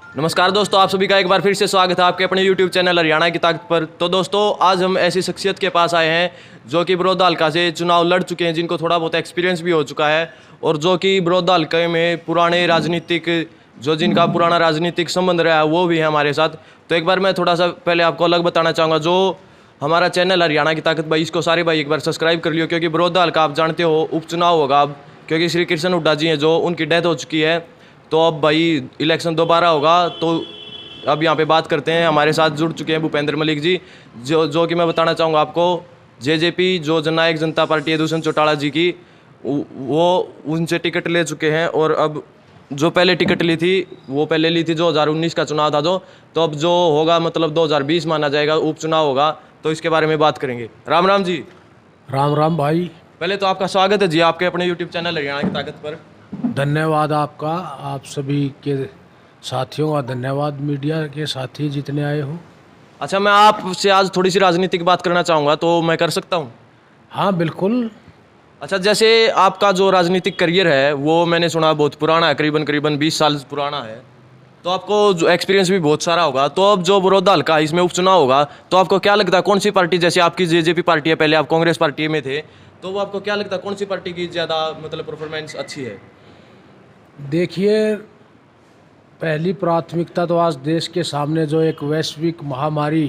नमस्कार दोस्तों, आप सभी का एक बार फिर से स्वागत है आपके अपने YouTube चैनल हरियाणा की ताकत पर। तो दोस्तों, आज हम ऐसी शख्सियत के पास आए हैं जो कि बड़ौदा हल्का से चुनाव लड़ चुके हैं, जिनको थोड़ा बहुत एक्सपीरियंस भी हो चुका है और जो कि बड़ौदा हल्के में पुराने राजनीतिक जिनका पुराना राजनीतिक संबंध रहा है वो भी है हमारे साथ। तो एक बार मैं थोड़ा सा पहले आपको अलग बताना चाहूँगा, जो हमारा चैनल हरियाणा की ताकत भाई, इसको सारे भाई एक बार सब्सक्राइब कर लियो, क्योंकि बड़ौदा हल्का आप जानते हो उपचुनाव होगा अब, क्योंकि श्री कृष्ण हुड्डा जी हैं जो उनकी डेथ हो चुकी है। तो अब भाई इलेक्शन दोबारा होगा। तो अब यहाँ पे बात करते हैं, हमारे साथ जुड़ चुके हैं भूपेंद्र मलिक जी, जो कि मैं बताना चाहूँगा आपको, जेजेपी जो जननायक जनता पार्टी है दुष्यंत चौटाला जी की, वो उनसे टिकट ले चुके हैं। और अब जो पहले टिकट ली थी वो पहले ली थी 2019 का चुनाव था जो, तो अब जो होगा मतलब 2020 माना जाएगा, उपचुनाव होगा। तो इसके बारे में बात करेंगे। राम राम जी। राम राम भाई। पहले तो आपका स्वागत है जी आपके अपने यूट्यूब चैनल हरियाणा की ताकत पर। धन्यवाद आपका, आप सभी के साथियों का धन्यवाद, मीडिया के साथी जितने आए हो। अच्छा, मैं आपसे आज थोड़ी सी राजनीतिक बात करना चाहूँगा, तो मैं कर सकता हूँ? हाँ बिल्कुल। अच्छा, जैसे आपका जो राजनीतिक करियर है वो मैंने सुना बहुत पुराना है, करीबन 20 साल पुराना है। तो आपको जो एक्सपीरियंस भी बहुत सारा होगा। तो अब जो बड़ौदा हल्का इसमें उपचुनाव होगा, तो आपको क्या लगता है कौन सी पार्टी, जैसे आपकी जेजेपी पार्टी है, पहले आप कांग्रेस पार्टी में थे, तो वो आपको क्या लगता है कौन सी पार्टी की ज़्यादा मतलब परफॉर्मेंस अच्छी है? देखिए, पहली प्राथमिकता तो आज देश के सामने जो एक वैश्विक महामारी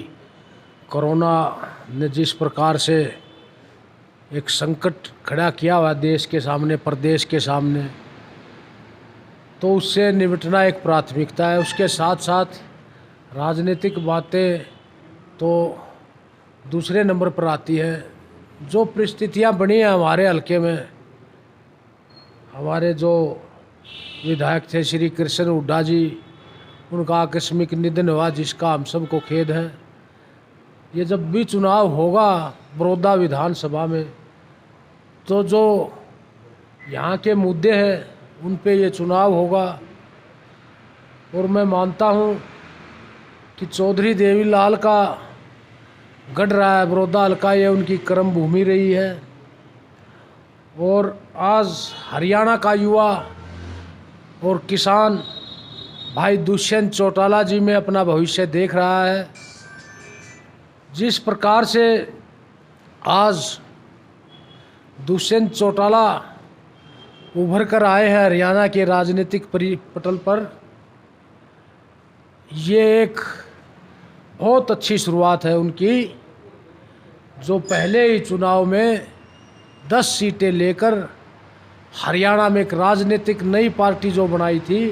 कोरोना ने जिस प्रकार से एक संकट खड़ा किया हुआ देश के सामने, प्रदेश के सामने, तो उससे निपटना एक प्राथमिकता है। उसके साथ साथ राजनीतिक बातें तो दूसरे नंबर पर आती है। जो परिस्थितियां बनी हैं हमारे हलके में, हमारे जो विधायक थे श्री कृष्ण हुड्डा जी, उनका आकस्मिक निधन हुआ जिसका हम सबको खेद है। ये जब भी चुनाव होगा बड़ौदा विधानसभा में, तो जो यहाँ के मुद्दे हैं उन पे ये चुनाव होगा। और मैं मानता हूँ कि चौधरी देवीलाल का गढ़ रहा है बड़ौदा हल्का, ये उनकी कर्म भूमि रही है। और आज हरियाणा का युवा और किसान भाई दुष्यंत चौटाला जी में अपना भविष्य देख रहा है। जिस प्रकार से आज दुष्यंत चौटाला उभर कर आए हैं हरियाणा के राजनीतिक पटल पर, ये एक बहुत अच्छी शुरुआत है उनकी। जो पहले ही चुनाव में 10 सीटें लेकर हरियाणा में एक राजनीतिक नई पार्टी जो बनाई थी,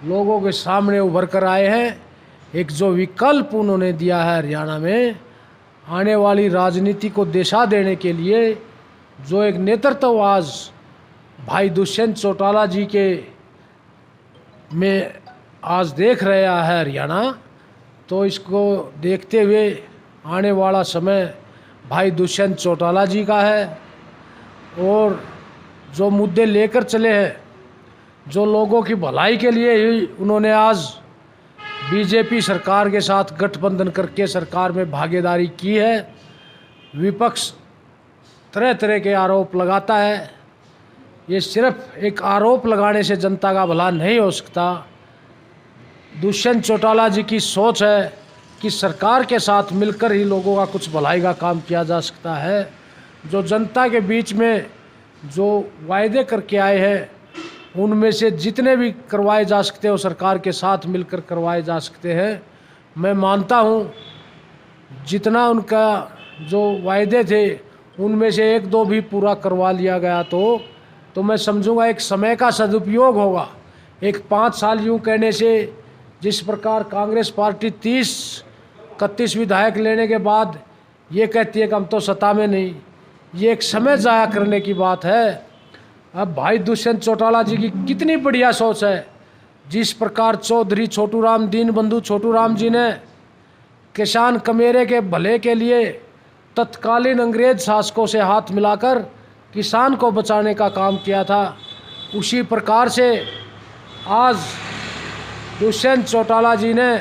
लोगों के सामने उभर कर आए हैं। एक जो विकल्प उन्होंने दिया है हरियाणा में आने वाली राजनीति को दिशा देने के लिए, जो एक नेतृत्व आज भाई दुष्यंत चौटाला जी के में आज देख रहा है हरियाणा, तो इसको देखते हुए आने वाला समय भाई दुष्यंत चौटाला जी का है। और जो मुद्दे लेकर चले हैं, जो लोगों की भलाई के लिए ही उन्होंने आज बीजेपी सरकार के साथ गठबंधन करके सरकार में भागीदारी की है। विपक्ष तरह तरह के आरोप लगाता है, ये सिर्फ एक आरोप लगाने से जनता का भला नहीं हो सकता। दुष्यंत चौटाला जी की सोच है कि सरकार के साथ मिलकर ही लोगों का कुछ भलाई का काम किया जा सकता है। जो जनता के बीच में जो वायदे करके आए हैं, उनमें से जितने भी करवाए जा सकते हो सरकार के साथ मिलकर करवाए जा सकते हैं। मैं मानता हूँ जितना उनका जो वायदे थे उनमें से एक दो भी पूरा करवा लिया गया तो मैं समझूंगा एक समय का सदुपयोग होगा। एक 5 साल यूँ कहने से, जिस प्रकार कांग्रेस पार्टी 30-31 विधायक लेने के बाद ये कहती है कि हम तो सत्ता में नहीं, ये एक समय ज़ाया करने की बात है। अब भाई दुष्यंत चौटाला जी की कितनी बढ़िया सोच है। जिस प्रकार चौधरी छोटूराम, दीनबंधु छोटूराम जी ने किसान कमेरे के भले के लिए तत्कालीन अंग्रेज शासकों से हाथ मिलाकर किसान को बचाने का काम किया था, उसी प्रकार से आज दुष्यंत चौटाला जी ने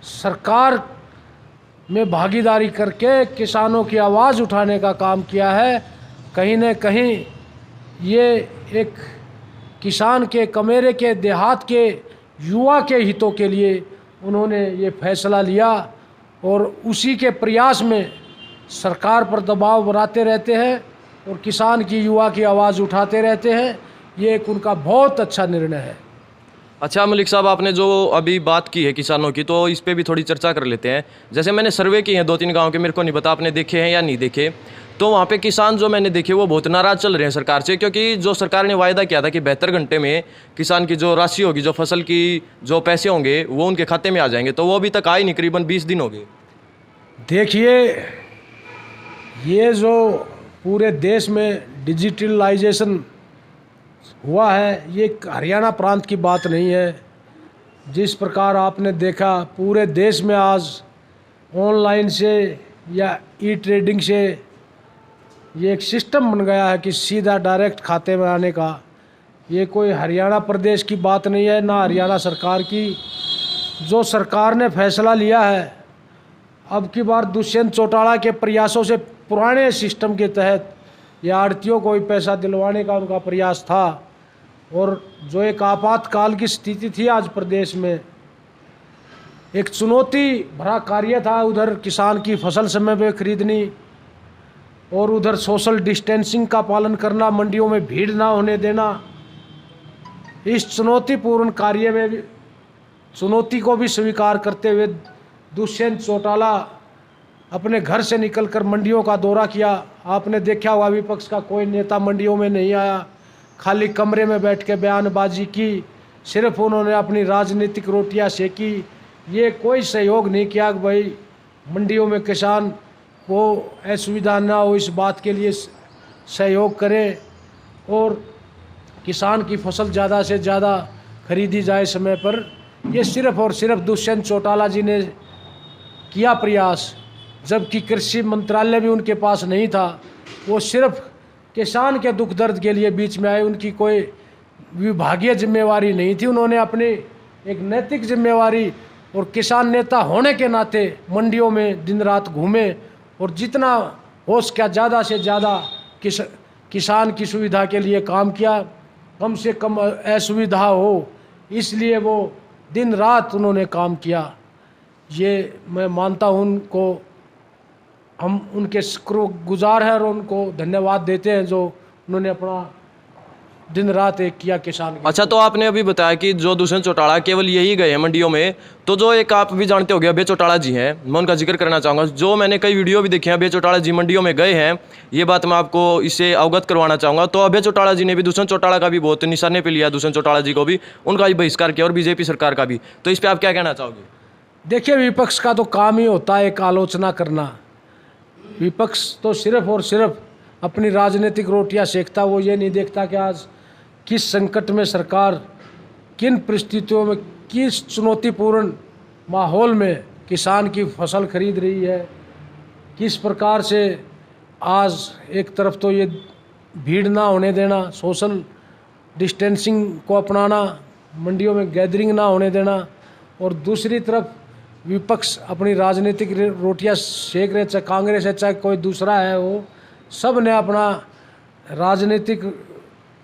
सरकार में भागीदारी करके किसानों की आवाज़ उठाने का काम किया है। कहीं न कहीं ये एक किसान के कमेरे के, देहात के युवा के हितों के लिए उन्होंने ये फैसला लिया और उसी के प्रयास में सरकार पर दबाव बनाते रहते हैं और किसान की युवा की आवाज़ उठाते रहते हैं। ये एक उनका बहुत अच्छा निर्णय है। अच्छा मलिक साहब, आपने जो अभी बात की है किसानों की, तो इस पे भी थोड़ी चर्चा कर लेते हैं। जैसे मैंने सर्वे किए हैं 2-3 गांव के, मेरे को नहीं पता आपने देखे हैं या नहीं देखे, तो वहाँ पे किसान जो मैंने देखे वो बहुत नाराज़ चल रहे हैं सरकार से, क्योंकि जो सरकार ने वायदा किया था कि 72 घंटे में किसान की जो राशि होगी, जो फसल की जो पैसे होंगे वो उनके खाते में आ जाएंगे, तो वो अभी तक आए नहीं, करीबन 20 दिन हो गए। देखिए, ये जो पूरे देश में डिजिटलाइजेशन हुआ है, ये हरियाणा प्रांत की बात नहीं है। जिस प्रकार आपने देखा पूरे देश में आज ऑनलाइन से या ई ट्रेडिंग से ये एक सिस्टम बन गया है कि सीधा डायरेक्ट खाते में आने का। ये कोई हरियाणा प्रदेश की बात नहीं है, ना हरियाणा सरकार की। जो सरकार ने फैसला लिया है, अब की बार दुष्यंत चौटाला के प्रयासों से पुराने सिस्टम के तहत ये आड़तियों को भी पैसा दिलवाने का उनका प्रयास था, और जो एक आपातकाल की स्थिति थी आज प्रदेश में, एक चुनौती भरा कार्य था। उधर किसान की फसल समय पे खरीदनी और उधर सोशल डिस्टेंसिंग का पालन करना, मंडियों में भीड़ ना होने देना। इस चुनौतीपूर्ण कार्य में चुनौती को भी स्वीकार करते हुए दुष्यंत चौटाला अपने घर से निकलकर मंडियों का दौरा किया। आपने देखा हुआ विपक्ष का कोई नेता मंडियों में नहीं आया, खाली कमरे में बैठ के बयानबाजी की, सिर्फ उन्होंने अपनी राजनीतिक रोटियां सेकी। ये कोई सहयोग नहीं किया कि भाई मंडियों में किसान को असुविधा ना हो, इस बात के लिए सहयोग करें और किसान की फसल ज़्यादा से ज़्यादा खरीदी जाए समय पर। ये सिर्फ और सिर्फ दुष्यंत चौटाला जी ने किया प्रयास, जबकि कृषि मंत्रालय भी उनके पास नहीं था। वो सिर्फ किसान के दुख दर्द के लिए बीच में आए, उनकी कोई विभागीय जिम्मेवारी नहीं थी। उन्होंने अपनी एक नैतिक जिम्मेवारी और किसान नेता होने के नाते मंडियों में दिन रात घूमे और जितना हो सका ज़्यादा से ज़्यादा किसान की सुविधा के लिए काम किया, कम से कम असुविधा हो, इसलिए वो दिन रात उन्होंने काम किया। ये मैं मानता हूँ उनको, हम उनके शुक्रगुजार हैं और उनको धन्यवाद देते हैं जो उन्होंने अपना दिन रात एक किया किसान के। अच्छा, तो आपने अभी बताया कि जो दुष्यंत चौटाला केवल यही गए हैं मंडियों में, तो जो एक आप भी जानते होंगे अभय चौटाला जी हैं, मैं उनका जिक्र करना चाहूँगा। जो मैंने कई वीडियो भी देखे हैं, अभय चौटाला जी मंडियों में गए हैं, ये बात मैं आपको इससे अवगत करवाना चाहूँगा। तो अभय चौटाला जी ने भी दुष्यंत चौटाला का भी बहुत निशाने पर लिया, दुष्यंत चौटाला जी को भी, उनका भी बहिष्कार किया और बीजेपी सरकार का भी। तो इस पर आप क्या कहना चाहोगे? देखिए, विपक्ष का तो काम ही होता है एक आलोचना करना। विपक्ष तो सिर्फ और सिर्फ अपनी राजनीतिक रोटियां सेकता, वो ये नहीं देखता कि आज किस संकट में सरकार, किन परिस्थितियों में, किस चुनौतीपूर्ण माहौल में किसान की फसल खरीद रही है, किस प्रकार से आज एक तरफ तो ये भीड़ ना होने देना, सोशल डिस्टेंसिंग को अपनाना, मंडियों में गैदरिंग ना होने देना, और दूसरी तरफ विपक्ष अपनी राजनीतिक रोटियां सेक रहे, चाहे कांग्रेस है चाहे कोई दूसरा है, वो सब ने अपना राजनीतिक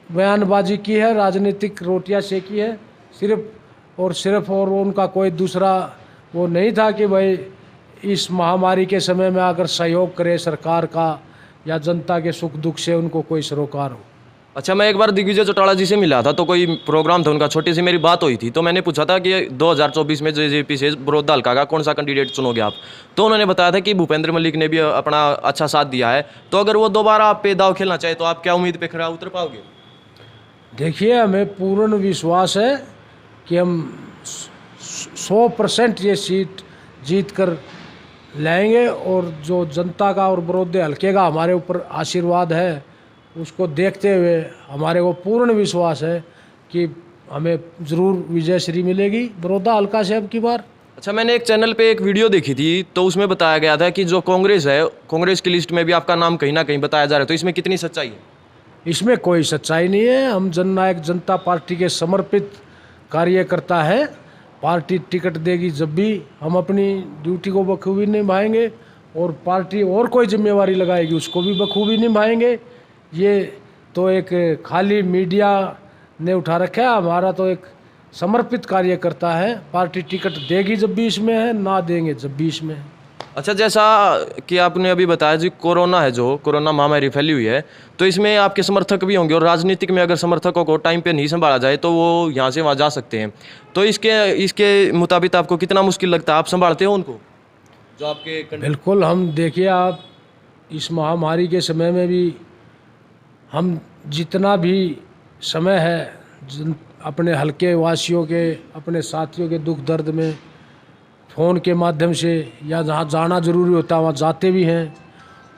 बयानबाजी की है, राजनीतिक रोटियां सेकी है सिर्फ और सिर्फ, और उनका कोई दूसरा वो नहीं था कि भाई इस महामारी के समय में आकर सहयोग करे सरकार का या जनता के सुख दुख से उनको कोई सरोकार हो। अच्छा, मैं एक बार दिग्विजय चौटाला जी से मिला था, तो कोई प्रोग्राम था उनका, छोटी सी मेरी बात हुई थी, तो मैंने पूछा था कि 2024 में जेजेपी से बड़ौदा हल्का का कौन सा कैंडिडेट चुनोगे आप? तो उन्होंने बताया था कि भूपेंद्र मलिक ने भी अपना अच्छा साथ दिया है। तो अगर वो दोबारा आप पे दाव खेलना चाहे तो आप क्या उम्मीद पे खरा उतर पाओगे? देखिए, हमें पूर्ण विश्वास है कि हम 100% ये सीट जीत कर लाएंगे, और जो जनता का और बड़ौदा हल्के का हमारे ऊपर आशीर्वाद है, उसको देखते हुए हमारे को पूर्ण विश्वास है कि हमें ज़रूर विजय श्री मिलेगी बड़ौदा हल्का से अब की बार। अच्छा, मैंने एक चैनल पे एक वीडियो देखी थी, तो उसमें बताया गया था कि जो कांग्रेस है, कांग्रेस की लिस्ट में भी आपका नाम कहीं ना कहीं बताया जा रहा है, तो इसमें कितनी सच्चाई है? इसमें कोई सच्चाई नहीं है। हम जननायक जनता पार्टी के समर्पित कार्यकर्ता है। पार्टी टिकट देगी जब भी हम अपनी ड्यूटी को बखूबी निभाएंगे, और पार्टी और कोई जिम्मेवारी लगाएगी उसको भी बखूबी निभाएंगे। ये तो एक खाली मीडिया ने उठा रखा है, हमारा तो एक समर्पित कार्यकर्ता है। पार्टी टिकट देगी जब भी इसमें है, ना देंगे जब भी इसमें है। अच्छा, जैसा कि आपने अभी बताया जी, कोरोना है, जो कोरोना महामारी फैली हुई है, तो इसमें आपके समर्थक भी होंगे, और राजनीतिक में अगर समर्थकों को टाइम पे नहीं संभाला जाए तो वो यहाँ से वहाँ जा सकते हैं। तो इसके मुताबिक आपको कितना मुश्किल लगता है? आप संभालते हो उनको जो आपके बिल्कुल। हम देखिए, आप इस महामारी के समय में भी हम जितना भी समय है अपने हल्के वासियों के, अपने साथियों के दुख दर्द में फ़ोन के माध्यम से या जहाँ जाना ज़रूरी होता है वहाँ जाते भी हैं।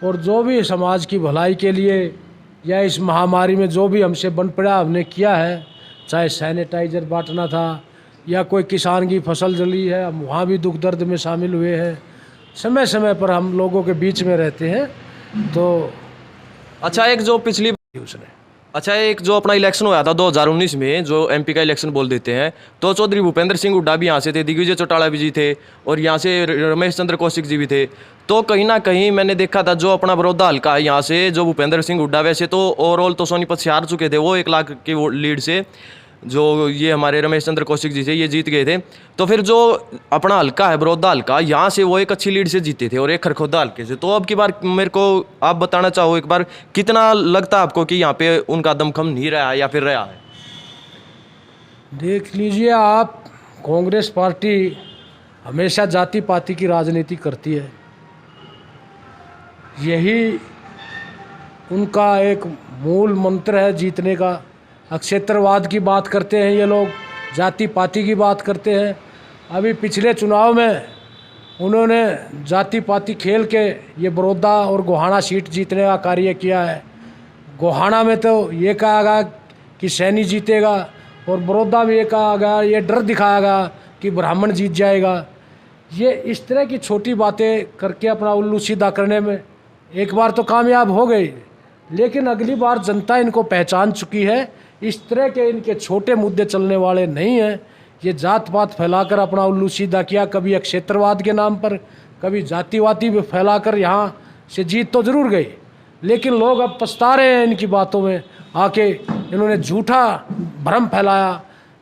और जो भी समाज की भलाई के लिए या इस महामारी में जो भी हमसे बन पड़ा हमने किया है, चाहे सैनिटाइज़र बांटना था या कोई किसान की फसल जली है, हम वहाँ भी दुख दर्द में शामिल हुए हैं। समय समय पर हम लोगों के बीच में रहते हैं। तो अच्छा, एक जो अपना इलेक्शन हुआ था 2019 में, जो एमपी का इलेक्शन बोल देते हैं, तो चौधरी भूपेंद्र सिंह हुड्डा भी यहाँ से थे, दिग्विजय चौटाला भी जी थे, और यहाँ से रमेश चंद्र कौशिक जी भी थे। तो कहीं ना कहीं मैंने देखा था जो अपना बड़ौदा हल्का है, यहाँ से जो भूपेंद्र सिंह हुड्डा, वैसे तो ओवरऑल तो सोनीपत से हार चुके थे वो 1 लाख की लीड से, जो ये हमारे रमेश चंद्र कौशिक जी थे ये जीत गए थे। तो फिर जो अपना हल्का है बड़ौदा हल्का, यहाँ से वो एक अच्छी लीड से जीते थे, और एक खरखोदा हल्के से। तो अब की बार मेरे को आप बताना चाहो एक बार, कितना लगता है आपको कि यहाँ पे उनका दमखम नहीं रहा है या फिर रहा है? देख लीजिए आप, कांग्रेस पार्टी हमेशा जाति पाति की राजनीति करती है। यही उनका एक मूल मंत्र है जीतने का। क्षेत्रवाद की बात करते हैं ये लोग, जाति पाति की बात करते हैं। अभी पिछले चुनाव में उन्होंने जाति पाति खेल के ये बड़ौदा और गोहाना सीट जीतने का कार्य किया है। गोहाना में तो ये कहा गया कि सैनी जीतेगा, और बड़ौदा में ये कहा गया, ये डर दिखाया गया कि ब्राह्मण जीत जाएगा। ये इस तरह की छोटी बातें करके अपना उल्लू सीधा करने में एक बार तो कामयाब हो गई, लेकिन अगली बार जनता इनको पहचान चुकी है। इस तरह के इनके छोटे मुद्दे चलने वाले नहीं हैं। ये जात पात फैलाकर अपना उल्लू सीधा किया, कभी क्षेत्रवाद के नाम पर, कभी जातिवादी भी फैलाकर यहाँ से जीत तो जरूर गई, लेकिन लोग अब पछता रहे हैं इनकी बातों में आके। इन्होंने झूठा भ्रम फैलाया,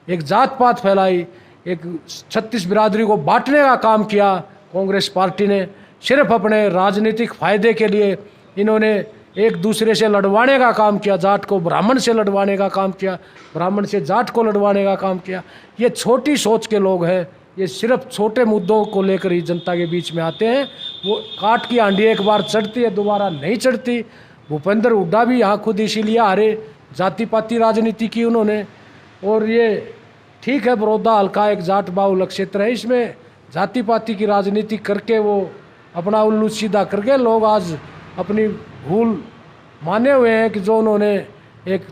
एक जात पात फैलाई, एक 36 बिरादरी को बांटने का काम किया कांग्रेस पार्टी ने। सिर्फ अपने राजनीतिक फ़ायदे के लिए इन्होंने एक दूसरे से लड़वाने का काम किया, जाट को ब्राह्मण से लड़वाने का काम किया, ब्राह्मण से जाट को लड़वाने का काम किया। ये छोटी सोच के लोग हैं, ये सिर्फ छोटे मुद्दों को लेकर ही जनता के बीच में आते हैं। वो काट की आंधी एक बार चढ़ती है, दोबारा नहीं चढ़ती। भूपेंद्र हुड्डा भी यहाँ खुद इसीलिए हारे, जाति पाति राजनीति की उन्होंने। और ये ठीक है, बड़ौदा हल्का एक जाट बाहुल क्षेत्र है, इसमें जाति पाति की राजनीति करके वो अपना उल्लू सीधा करके लोग आज अपनी भूल माने हुए हैं कि जो उन्होंने एक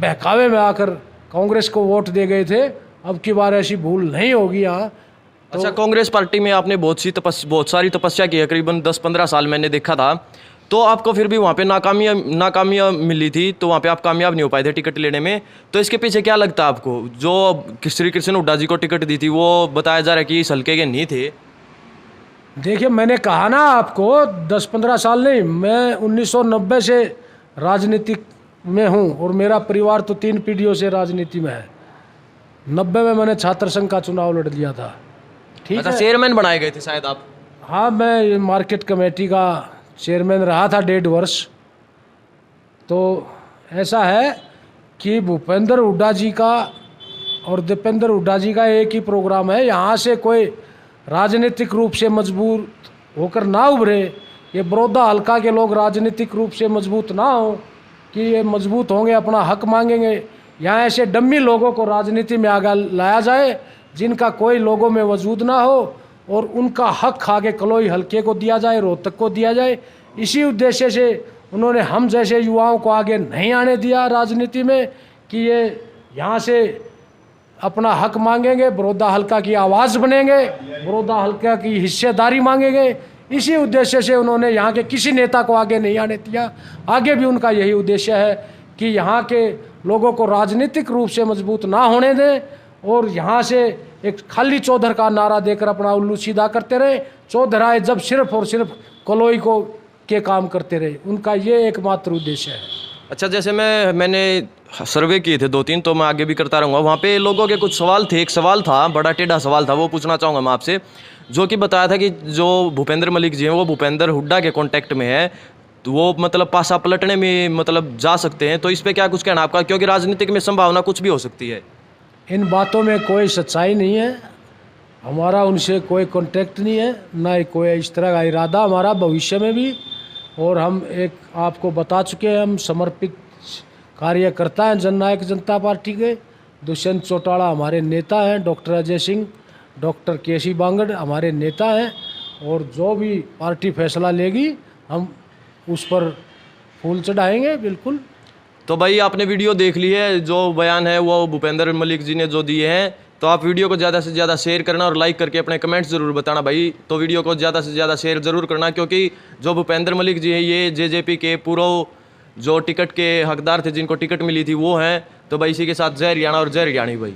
बहकावे में आकर कांग्रेस को वोट दे गए थे। अब की बार ऐसी भूल नहीं होगी यहाँ। तो अच्छा, कांग्रेस पार्टी में आपने बहुत सारी तपस्या की है, करीबन 10-15 साल मैंने देखा था। तो आपको फिर भी वहाँ पे नाकामियाँ मिली थी, तो वहाँ पे आप कामयाब नहीं हो पाए थे टिकट लेने में। तो इसके पीछे क्या लगता है आपको? जो श्री कृष्ण हुड्डा जी को टिकट दी थी वो बताया जा रहा है कि इस हल्के के नहीं थे। देखिए, मैंने कहा ना आपको 10-15 साल नहीं, मैं 1990 से राजनीति में हूँ, और मेरा परिवार तो 3 पीढ़ियों से राजनीति में है। 90 में मैंने छात्र संघ का चुनाव लड़ लिया था। ठीक अच्छा, है, चेयरमैन बनाए गए थे शायद आप? हाँ, मैं मार्केट कमेटी का चेयरमैन रहा था 1.5 वर्ष। तो ऐसा है कि भूपेंद्र हुड्डा जी का और दीपेंद्र हुड्डा जी का एक ही प्रोग्राम है, यहाँ से कोई राजनीतिक रूप से मजबूत होकर ना उभरे। ये बड़ौदा हल्का के लोग राजनीतिक रूप से मजबूत ना हो कि ये मजबूत होंगे, अपना हक मांगेंगे। यहाँ ऐसे डम्मी लोगों को राजनीति में आगे लाया जाए जिनका कोई लोगों में वजूद ना हो, और उनका हक आगे कलोई हल्के को दिया जाए, रोहतक को दिया जाए। इसी उद्देश्य से उन्होंने हम जैसे युवाओं को आगे नहीं आने दिया राजनीति में कि ये यहाँ से अपना हक मांगेंगे, बड़ौदा हल्का की आवाज़ बनेंगे, बड़ौदा हल्का की हिस्सेदारी मांगेंगे। इसी उद्देश्य से उन्होंने यहाँ के किसी नेता को आगे नहीं आने दिया। आगे भी उनका यही उद्देश्य है कि यहाँ के लोगों को राजनीतिक रूप से मजबूत ना होने दें, और यहाँ से एक खाली चौधर का नारा देकर अपना उल्लू सीधा करते रहे। चौधर आए जब सिर्फ और सिर्फ कलोई को के काम करते रहे, उनका ये एकमात्र उद्देश्य है। अच्छा, जैसे मैंने सर्वे किए थे 2-3, तो मैं आगे भी करता रहूँगा। वहाँ पे लोगों के कुछ सवाल थे। एक सवाल था, बड़ा टेढ़ा सवाल था, वो पूछना चाहूँगा मैं आपसे, जो कि बताया था कि जो भूपेंद्र मलिक जी हैं वो भूपेंद्र हुड्डा के कांटेक्ट में है, तो वो मतलब पासा पलटने में मतलब जा सकते हैं। तो इस पे क्या कुछ कहना आपका, क्योंकि राजनीतिक में संभावना कुछ भी हो सकती है। इन बातों में कोई सच्चाई नहीं है। हमारा उनसे कोई कांटेक्ट नहीं है, ना ही कोई इस तरह का इरादा हमारा भविष्य में भी। और हम एक आपको बता चुके हैं, हम समर्पित कार्यकर्ता हैं जननायक जनता पार्टी के। दुष्यंत चौटाला हमारे नेता हैं, डॉक्टर अजय सिंह, डॉक्टर केसी बांगड़ हमारे नेता हैं, और जो भी पार्टी फैसला लेगी हम उस पर फूल चढ़ाएंगे बिल्कुल। तो भाई आपने वीडियो देख ली है, जो बयान है वो भूपेंद्र मलिक जी ने जो दिए हैं, तो आप वीडियो को ज़्यादा से ज़्यादा शेयर करना और लाइक करके अपने कमेंट्स ज़रूर बताना भाई। तो वीडियो को ज़्यादा से ज़्यादा शेयर ज़रूर करना, क्योंकि जो भूपेंद्र मलिक जी हैं ये जेजेपी के पूर्व जो टिकट के हकदार थे, जिनको टिकट मिली थी वो हैं। तो भाई इसी के साथ जय हरियाणा और जय हरियाणी भाई।